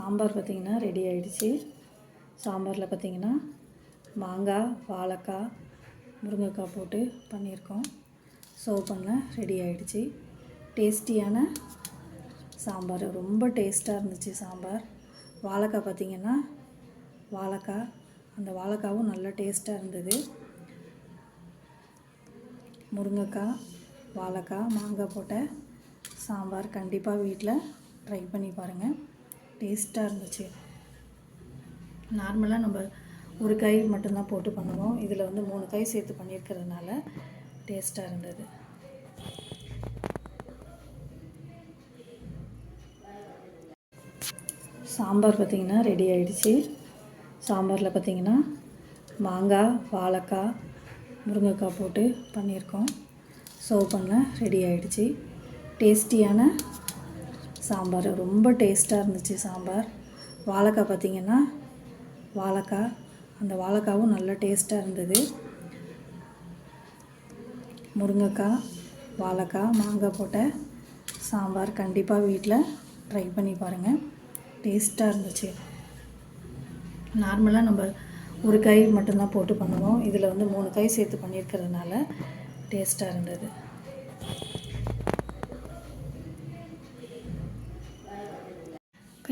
சாம்பார் பார்த்திங்கன்னா ரெடி ஆகிடுச்சு. சாம்பாரில் பார்த்திங்கன்னா மாங்காய், வாழைக்காய், முருங்கைக்காய் போட்டு பண்ணியிருக்கோம். சர்வ் பண்ண ரெடி ஆகிடுச்சு. டேஸ்டியான சாம்பார், ரொம்ப டேஸ்ட்டாக இருந்துச்சு சாம்பார். வாழைக்காய் பார்த்திங்கன்னா அந்த வாழைக்காவும் நல்ல டேஸ்ட்டாக இருந்தது. முருங்கைக்காய், வாழைக்காய், மாங்காய் போட்ட சாம்பார் கண்டிப்பாக வீட்டில் ட்ரை பண்ணி பாருங்கள். டேஸ்ட்டாக இருந்துச்சு. நார்மலாக நம்ம ஒரு காய் மட்டும்தான் போட்டு பண்ணுவோம். இதில் வந்து 3 காய் சேர்த்து பண்ணியிருக்கிறதுனால டேஸ்ட்டாக இருந்தது. சாம்பார் பார்த்திங்கன்னா ரெடி ஆகிடுச்சு. சாம்பாரில் பார்த்திங்கன்னா மாங்காய், வாழைக்காய், முருங்கைக்காய் போட்டு பண்ணியிருக்கோம். சர்வ் பண்ண ரெடி ஆகிடுச்சு. டேஸ்டியான சாம்பார், ரொம்ப டேஸ்ட்டாக இருந்துச்சு சாம்பார். வாழைக்காய் பார்த்திங்கன்னா அந்த வாழைக்காவும் நல்ல டேஸ்ட்டாக இருந்தது. முருங்கைக்காய், வாழைக்காய், மாங்காய் போட்ட சாம்பார் கண்டிப்பாக வீட்டில் ட்ரை பண்ணி பாருங்கள். டேஸ்ட்டாக இருந்துச்சு. நார்மலாக நம்ம ஒரு காய் மட்டும்தான் போட்டு பண்ணுவோம். இதில் வந்து 3 காய் சேர்த்து பண்ணியிருக்கிறதுனால டேஸ்ட்டாக இருந்தது.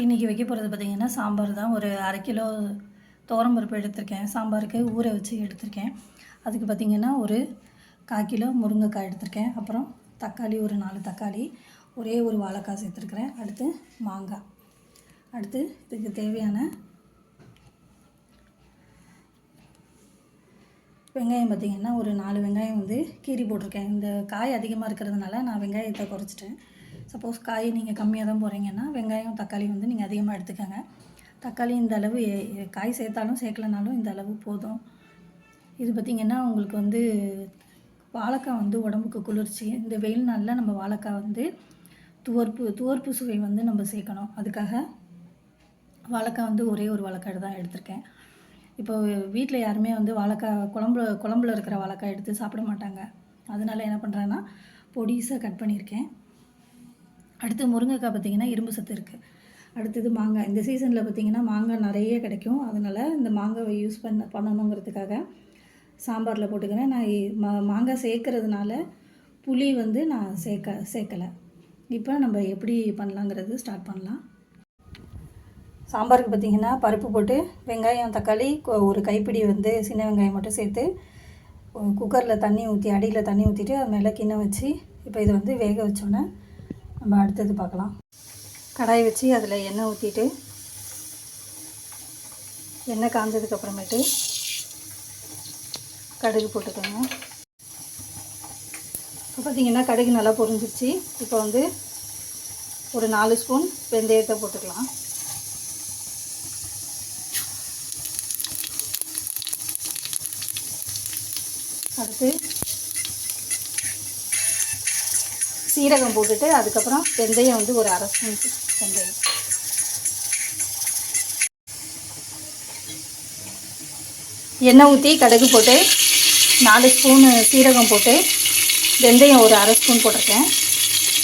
இன்றைக்கி வைக்க போகிறது பார்த்திங்கன்னா சாம்பார் தான். ஒரு 1/2 கிலோ துவரம்பருப்பு எடுத்திருக்கேன். சாம்பாருக்கு ஊற வச்சு எடுத்திருக்கேன். அதுக்கு பார்த்திங்கன்னா ஒரு 1/4 கிலோ முருங்கைக்காய் எடுத்திருக்கேன். அப்புறம் தக்காளி, ஒரு 4 தக்காளி, ஒரே ஒரு வாழைக்காய் சேர்த்துருக்குறேன். அடுத்து மாங்காய். அடுத்து இதுக்கு தேவையான வெங்காயம் பார்த்திங்கன்னா ஒரு 4 வெங்காயம் வந்து கீறி போட்டிருக்கேன். இந்த காய் அதிகமாக இருக்கிறதுனால நான் வெங்காயத்தை குறைச்சிட்டேன். சப்போஸ் காய் நீங்கள் கம்மியாக தான் போகிறீங்கன்னா வெங்காயம், தக்காளி வந்து நீங்கள் அதிகமாக எடுத்துக்கோங்க. தக்காளி இந்த அளவு காய் சேர்த்தாலும் சேர்க்கலனாலும் இந்த அளவு போதும். இது பார்த்திங்கன்னா உங்களுக்கு வந்து வாழைக்காய் வந்து உடம்புக்கு குளிர்ச்சி. இந்த வெயில் நாளில் நம்ம வாழைக்காய் வந்து துவர்ப்பு சுவை வந்து நம்ம சேர்க்கணும். அதுக்காக வாழைக்காய் வந்து ஒரே ஒரு வாழைக்காய் தான் எடுத்திருக்கேன். இப்போ வீட்டில் யாருமே வந்து வாழைக்காய் குழம்புல இருக்கிற வாழைக்காய் எடுத்து சாப்பிட மாட்டாங்க. அதனால் என்ன பண்ணுறேன்னா பொடிசாக கட் பண்ணியிருக்கேன். அடுத்து முருங்கைக்காய் பார்த்திங்கன்னா இரும்பு சத்து இருக்குது. அடுத்தது மாங்காய். இந்த சீசனில் பார்த்திங்கன்னா மாங்காய் நிறைய கிடைக்கும். அதனால் இந்த மாங்காவை யூஸ் பண்ணணுங்கிறதுக்காக சாம்பாரில் போட்டுக்கிறேன். நான் மாங்காய் சேர்க்கறதுனால புளி வந்து நான் சேர்க்கலை. இப்போ நம்ம எப்படி பண்ணலாங்கிறது ஸ்டார்ட் பண்ணலாம். சாம்பாருக்கு பார்த்திங்கன்னா பருப்பு போட்டு வெங்காயம், தக்காளி, ஒரு கைப்பிடி வந்து சின்ன வெங்காயம் மட்டும் சேர்த்து குக்கரில் தண்ணி ஊற்றி, அடியில் தண்ணி ஊற்றிட்டு அது மேலே கிண்ணம் வச்சு இப்போ இதை வந்து வேக வச்சோன்னே நம்ம அடுத்தது பார்க்கலாம். கடாய் வச்சு அதில் எண்ணெய் ஊற்றிட்டு எண்ணெய் காஞ்சதுக்கப்புறமேட்டு கடுகு போட்டுக்கோங்க. இப்போ பார்த்திங்கன்னா கடுகு நல்லா பொரிஞ்சிருச்சு. இப்போ வந்து ஒரு 4 ஸ்பூன் வெந்தயத்தை போட்டுக்கலாம். அடுத்து சீரகம் போட்டுட்டு அதுக்கப்புறம் வெந்தயம் வந்து ஒரு 1/2 ஸ்பூன் வெந்தயம். எண்ணெய் ஊற்றி கடுகு போட்டு 4 ஸ்பூன் சீரகம் போட்டு வெந்தயம் ஒரு 1/2 ஸ்பூன் போட்டிருக்கேன்.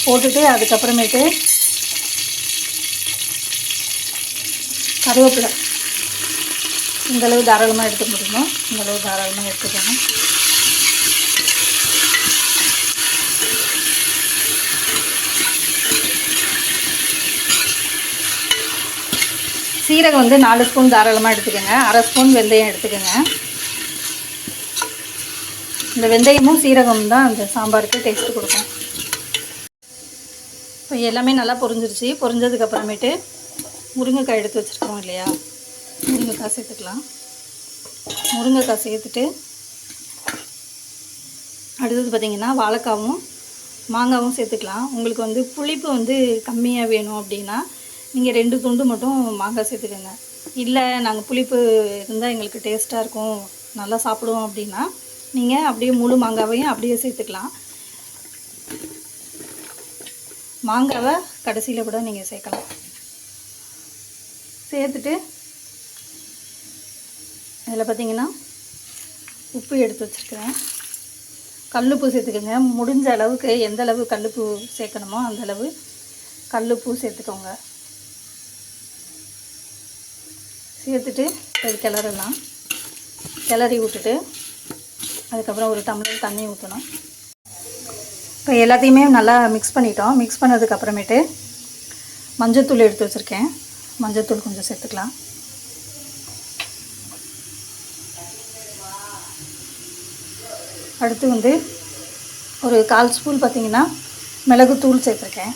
போட்டுட்டு அதுக்கப்புறமேட்டு கருவேப்பிலை இந்தளவு தாராளமாக எடுத்துக்க முடியுமோ இந்தளவு தாராளமாக எடுத்துக்கணும். சீரகம் வந்து 4 ஸ்பூன் தாராளமாக எடுத்துக்கோங்க. 1/2 ஸ்பூன் வெந்தயம் எடுத்துக்கோங்க. இந்த வெந்தயமும் சீரகமும் தான் அந்த சாம்பாருக்கு டேஸ்ட்டு கொடுக்கும். இப்போ எல்லாமே நல்லா பொரிஞ்சிருச்சு. பொரிஞ்சதுக்கப்புறமேட்டு முருங்கைக்காய் எடுத்து வச்சுருக்கோம் இல்லையா, முருங்கைக்காய் சேர்த்துக்கலாம். முருங்கைக்காய் சேர்த்துட்டு அடுத்தது பார்த்திங்கன்னா வாழைக்காவும் மாங்காவும் சேர்த்துக்கலாம். உங்களுக்கு வந்து புளிப்பு வந்து கம்மியாக வேணும் அப்படின்னா நீங்கள் 2 துண்டு மட்டும் மாங்காய் சேர்த்துக்கோங்க. இல்லை நாங்கள் புளிப்பு இருந்தால் எங்களுக்கு டேஸ்ட்டாக இருக்கும், நல்லா சாப்பிடுவோம் அப்படின்னா நீங்கள் அப்படியே முழு மாங்காவையும் அப்படியே சேர்த்துக்கலாம். மாங்காவை கடைசியில் கூட நீங்கள் சேர்க்கலாம். சேர்த்துட்டு இதில் பார்த்திங்கன்னா உப்பு எடுத்து வச்சுருக்கிறேன். கல்லுப்பு சேர்த்துக்கோங்க. முடிஞ்ச அளவுக்கு எந்த அளவு கல்லுப்பு சேர்க்கணுமோ அந்த அளவு கல்லுப்பு சேர்த்துக்கோங்க. சேர்த்துட்டு இது கிளறலாம். கிளறி விட்டுட்டு அதுக்கப்புறம் ஒரு டம்ளர் தண்ணி ஊற்றணும். இப்போ எல்லாத்தையுமே நல்லா மிக்ஸ் பண்ணிட்டோம். மிக்ஸ் பண்ணதுக்கப்புறமேட்டு மஞ்சள்தூள் எடுத்து வச்சுருக்கேன். மஞ்சள்தூள் கொஞ்சம் சேர்த்துக்கலாம். அடுத்து வந்து ஒரு 1/4 ஸ்பூன் பார்த்திங்கன்னா மிளகுத்தூள் சேர்த்துருக்கேன்.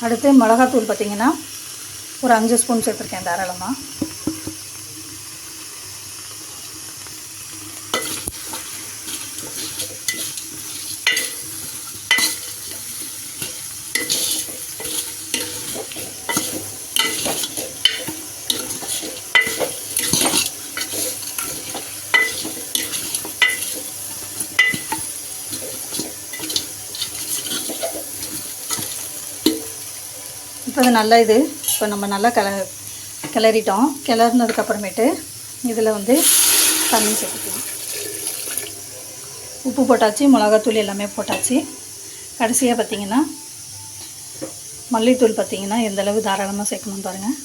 அடுத்து மிளகாத்தூள் பார்த்திங்கன்னா ஒரு 5 ஸ்பூன் சேர்த்துருக்கேன் தாராளமாக. இப்போ அது இப்போ நம்ம நல்லா கிளறிட்டோம். கிளறினதுக்கப்புறமேட்டு இதில் வந்து தண்ணி சேர்த்துக்கலாம். உப்பு போட்டாச்சு, மிளகாத்தூள் எல்லாமே போட்டாச்சு. கடைசியாக பார்த்திங்கன்னா மல்லித்தூள் பார்த்திங்கன்னா எந்தளவு தாராளமாக சேர்க்கணும் பாருங்கள்.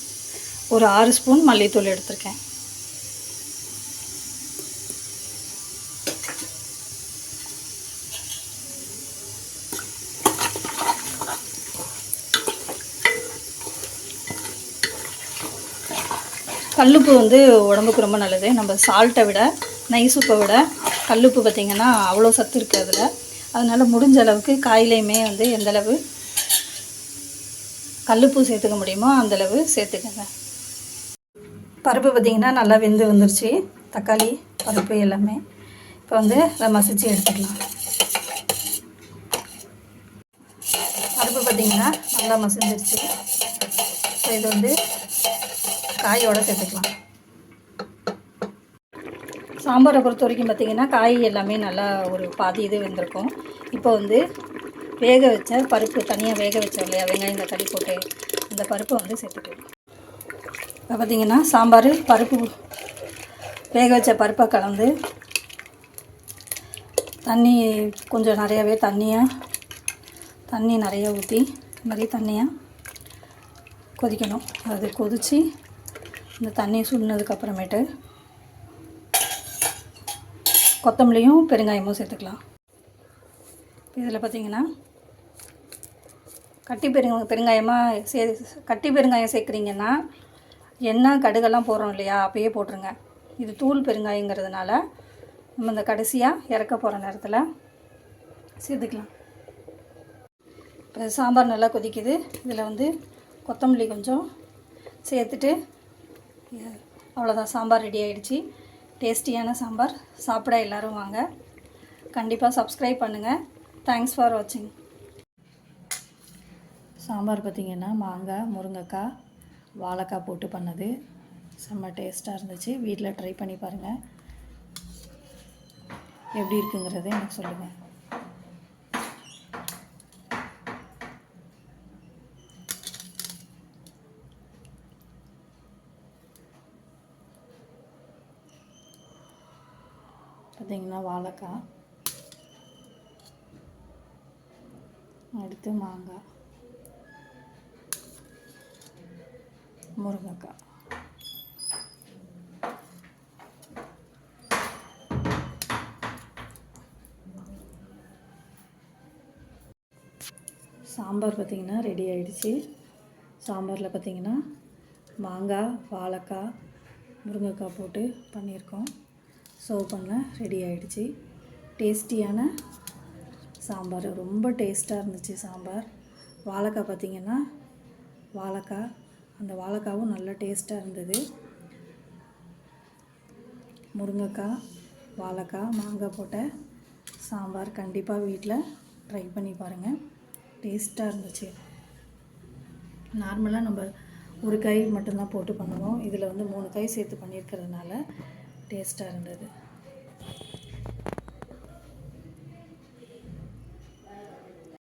ஒரு 6 ஸ்பூன் மல்லித்தூள் எடுத்திருக்கேன். கல்லுப்பு வந்து உடம்புக்கு ரொம்ப நல்லது. நம்ம சால்ட்டை விட, நைஸ் உப்பை விட கல்லுப்பு பார்த்திங்கன்னா அவ்வளோ சத்து இருக்குது அதில். அதனால் முடிஞ்ச அளவுக்கு காயிலையுமே வந்து எந்தளவு கல்லுப்பு சேர்த்துக்க முடியுமோ அந்தளவு சேர்த்துக்கங்க. பருப்பு பார்த்திங்கன்னா நல்லா வெந்து வந்துருச்சு. தக்காளி, பருப்பு எல்லாமே இப்போ வந்து அதை மசிச்சு எடுத்துக்கலாம். பருப்பு பார்த்திங்கன்னா நல்லா மசிஞ்சிருச்சு. ஸோ இது வந்து காயோடு சேர்த்துக்கலாம். சாம்பாரை பொறுத்த வரைக்கும் பார்த்திங்கன்னா காய் எல்லாமே நல்லா ஒரு பாதி இது வெந்திருக்கும். இப்போ வந்து வேக வச்ச பருப்பு தனியாக வேக வச்சோம் இல்லையா, வெங்காயம் தக்காளி போட்டு, அந்த பருப்பை வந்து சேர்த்துக்கலாம். இப்போ பார்த்திங்கன்னா சாம்பார் பருப்பு வேக வச்ச பருப்பை கலந்து தண்ணி கொஞ்சம் நிறையாவே தண்ணி நிறைய ஊற்றி இந்த மாதிரி தண்ணியாக கொதிக்கணும். அது கொதித்து இந்த தண்ணி சுண்டினதுக்கப்புறமேட்டு கொத்தமல்லியும் பெருங்காயமும் சேர்த்துக்கலாம். இதில் பார்த்திங்கன்னா கட்டி பெருங்காயம் சேர்க்குறீங்கன்னா எண்ணெய் கடுகெல்லாம் போடுறோம் இல்லையா, அப்பயே போட்டுருங்க. இது தூள் பெருங்காயங்கிறதுனால நம்ம இந்த கடைசியாக இறக்க போகிற நேரத்தில் சேர்த்துக்கலாம். இப்போ சாம்பார் நல்லா கொதிக்குது. இதில் வந்து கொத்தமல்லி கொஞ்சம் சேர்த்துட்டு அவ்வளோதான், சாம்பார் ரெடி ஆகிடுச்சு. டேஸ்டியான சாம்பார். சாப்பிட எல்லோரும் வாங்க. கண்டிப்பாக சப்ஸ்கிரைப் பண்ணுங்கள். தேங்க்ஸ் ஃபார் வாட்சிங். சாம்பார் பார்த்திங்கன்னா மாங்காய், முருங்கைக்காய், வாழைக்காய் போட்டு பண்ணது. செம்ம டேஸ்ட்டாக இருந்துச்சு. வீட்டில் ட்ரை பண்ணி பாருங்கள். எப்படி இருக்குங்கிறத எனக்கு சொல்லுங்கள். பார்த்திங்கன்னா வாழைக்காய், அடுத்து மாங்காய், முருங்கைக்காய். சாம்பார் பார்த்திங்கன்னா ரெடி ஆகிடுச்சு. சாம்பாரில் பார்த்திங்கன்னா மாங்காய், வாழைக்காய், முருங்கைக்காய் போட்டு பண்ணியிருக்கோம். சர்வ் பண்ண ரெடி ஆகிடுச்சு. டேஸ்டியான சாம்பார், ரொம்ப டேஸ்ட்டாக இருந்துச்சு சாம்பார். வாழைக்காய் பார்த்திங்கன்னா அந்த வாழைக்காவும் நல்ல டேஸ்ட்டாக இருந்தது. முருங்கைக்காய், வாழைக்காய், மாங்காய் போட்ட சாம்பார் கண்டிப்பாக வீட்டில் ட்ரை பண்ணி பாருங்கள். டேஸ்ட்டாக இருந்துச்சு. நார்மலாக நம்ம ஒரு காய் மட்டும்தான் போட்டு பண்ணுவோம். இதில் வந்து 3 காய் சேர்த்து பண்ணியிருக்கிறதுனால டேஸ்ட்டாக இருந்தது.